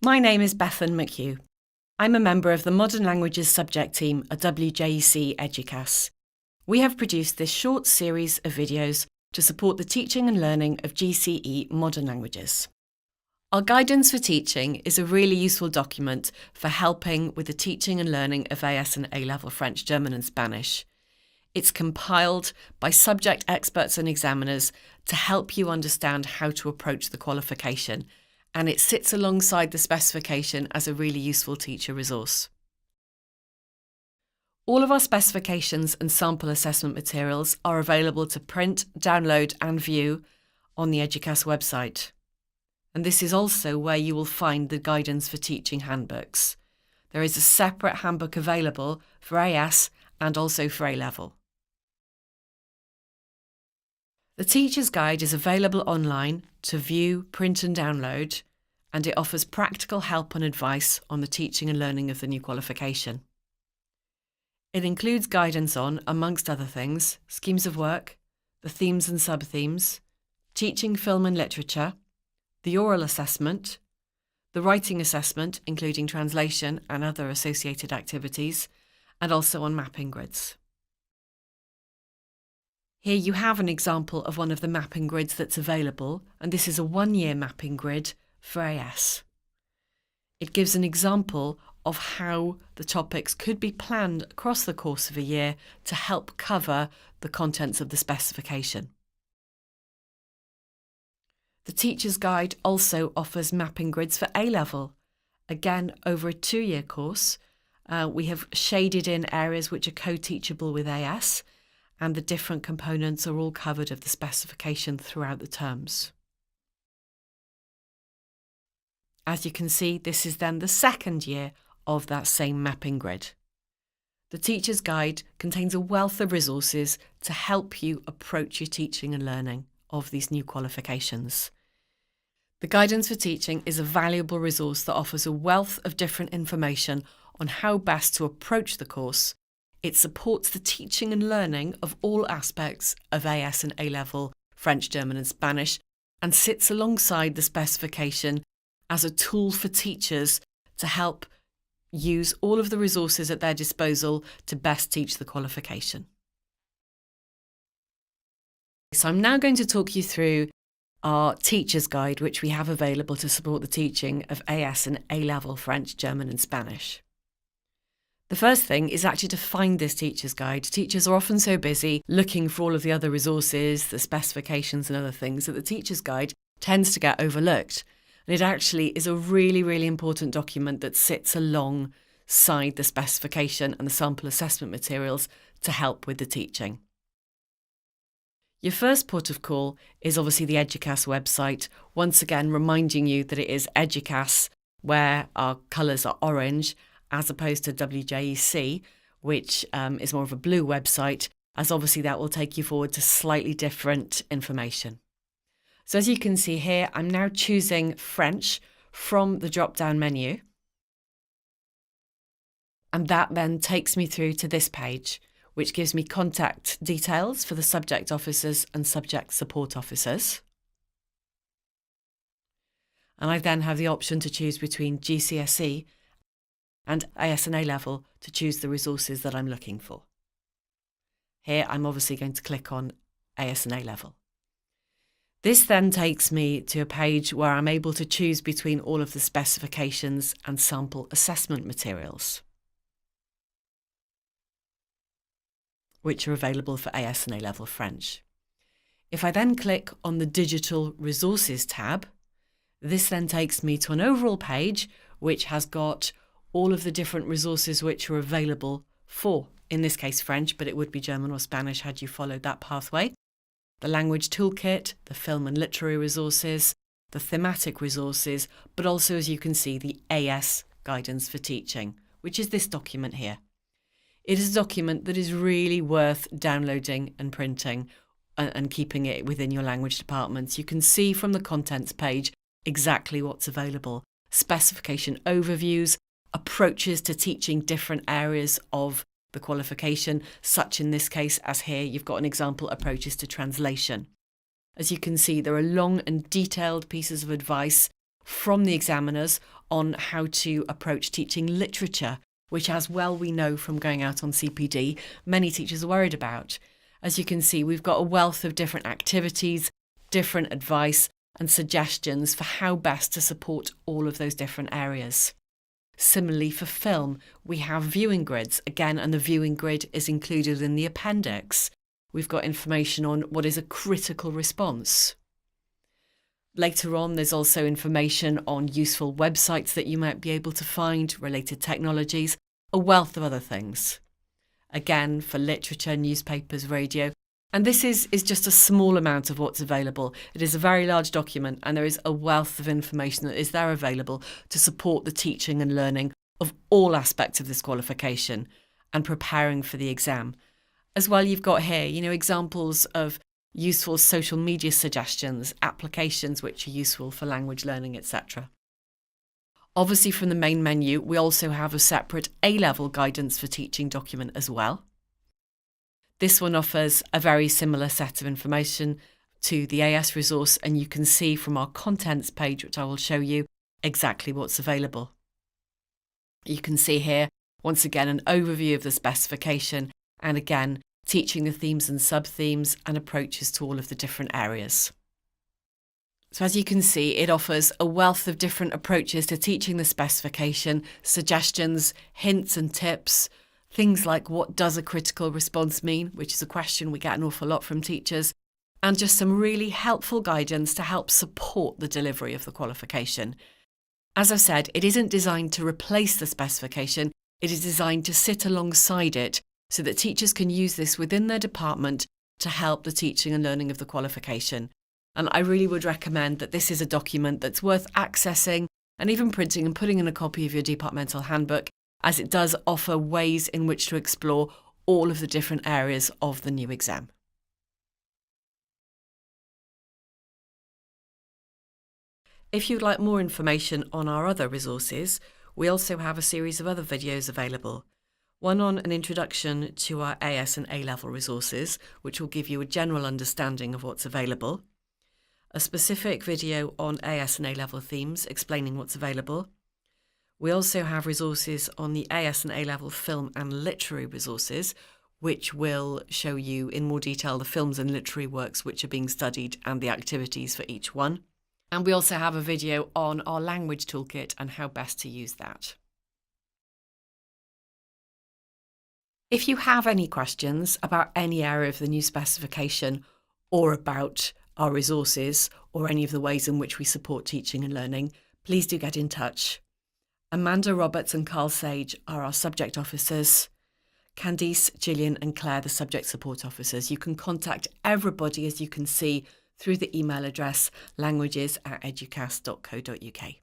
My name is Bethan McHugh. I'm a member of the Modern Languages subject team at WJEC Eduqas. We have produced this short series of videos to support the teaching and learning of GCE Modern Languages. Our guidance for teaching is a really useful document for helping with the teaching and learning of AS and A-level French, German and Spanish. It's compiled by subject experts and examiners to help you understand how to approach the qualification, and it sits alongside the specification as a really useful teacher resource. All of our specifications and sample assessment materials are available to print, download and view on the Eduqas website. And this is also where you will find the guidance for teaching handbooks. There is a separate handbook available for AS and also for A-level. The Teacher's Guide is available online to view, print and download, and it offers practical help and advice on the teaching and learning of the new qualification. It includes guidance on, amongst other things, schemes of work, the themes and sub-themes, teaching film and literature, the oral assessment, the writing assessment, including translation and other associated activities, and also on mapping grids. Here you have an example of one of the mapping grids that's available, and this is a one-year mapping grid for AS. It gives an example of how the topics could be planned across the course of a year to help cover the contents of the specification. The Teacher's Guide also offers mapping grids for A-level. Again, over a 2-year course, we have shaded in areas which are co-teachable with AS, and the different components are all covered of the specification throughout the terms. As you can see, this is then the second year of that same mapping grid. The Teacher's Guide contains a wealth of resources to help you approach your teaching and learning of these new qualifications. The Guidance for Teaching is a valuable resource that offers a wealth of different information on how best to approach the course. It supports the teaching and learning of all aspects of AS and A-level French, German and Spanish, and sits alongside the specification as a tool for teachers to help use all of the resources at their disposal to best teach the qualification. So I'm now going to talk you through our Teacher's Guide, which we have available to support the teaching of AS and A-level French, German and Spanish. The first thing is actually to find this Teacher's Guide. Teachers are often so busy looking for all of the other resources, the specifications and other things, that the Teacher's Guide tends to get overlooked. And it actually is a really, really important document that sits alongside the specification and the sample assessment materials to help with the teaching. Your first port of call is obviously the Eduqas website, once again reminding you that it is Eduqas, where our colours are orange, as opposed to WJEC, which is more of a blue website, as obviously that will take you forward to slightly different information. So as you can see here, I'm now choosing French from the drop-down menu. And that then takes me through to this page, which gives me contact details for the subject officers and subject support officers. And I then have the option to choose between GCSE and AS and A-level to choose the resources that I'm looking for. Here I'm obviously going to click on AS and A-level. This then takes me to a page where I'm able to choose between all of the specifications and sample assessment materials, which are available for AS and A-level French. If I then click on the Digital Resources tab, this then takes me to an overall page which has got all of the different resources which are available for, in this case, French, but it would be German or Spanish had you followed that pathway. The Language Toolkit, the film and literary resources, the thematic resources, but also, as you can see, the AS Guidance for Teaching, which is this document here. It is a document that is really worth downloading and printing and keeping it within your language departments. You can see from the contents page exactly what's available. Specification overviews, approaches to teaching different areas of the qualification, such in this case as here, you've got an example, approaches to translation. As you can see, there are long and detailed pieces of advice from the examiners on how to approach teaching literature, which, as well we know from going out on CPD, many teachers are worried about. As you can see, we've got a wealth of different activities, different advice and suggestions for how best to support all of those different areas. Similarly, for film, we have viewing grids again, and the viewing grid is included in the appendix. We've got information on what is a critical response. Later on, there's also information on useful websites that you might be able to find, related technologies, a wealth of other things. Again, for literature, newspapers, radio. And this is just a small amount of what's available. It is a very large document, and there is a wealth of information that is there available to support the teaching and learning of all aspects of this qualification and preparing for the exam. As well, you've got here, examples of useful social media suggestions, applications which are useful for language learning, etc. Obviously, from the main menu, we also have a separate A-level guidance for teaching document as well. This one offers a very similar set of information to the AS resource, and you can see from our contents page, which I will show you, exactly what's available. You can see here, once again, an overview of the specification, and again, teaching the themes and sub-themes and approaches to all of the different areas. So as you can see, it offers a wealth of different approaches to teaching the specification, suggestions, hints and tips, things like what does a critical response mean, which is a question we get an awful lot from teachers, and just some really helpful guidance to help support the delivery of the qualification. As I've said, it isn't designed to replace the specification, it is designed to sit alongside it so that teachers can use this within their department to help the teaching and learning of the qualification. And I really would recommend that this is a document that's worth accessing and even printing and putting in a copy of your departmental handbook, as it does offer ways in which to explore all of the different areas of the new exam. If you'd like more information on our other resources, we also have a series of other videos available. One on an introduction to our AS and A-level resources, which will give you a general understanding of what's available. A specific video on AS and A-level themes explaining what's available. We also have resources on the AS and A-level film and literary resources, which will show you in more detail the films and literary works which are being studied and the activities for each one. And we also have a video on our Language Toolkit and how best to use that. If you have any questions about any area of the new specification or about our resources or any of the ways in which we support teaching and learning, please do get in touch. Amanda Roberts and Carl Sage are our subject officers. Candice, Gillian and Claire, the subject support officers. You can contact everybody, as you can see, through the email address languages@eduqas.co.uk.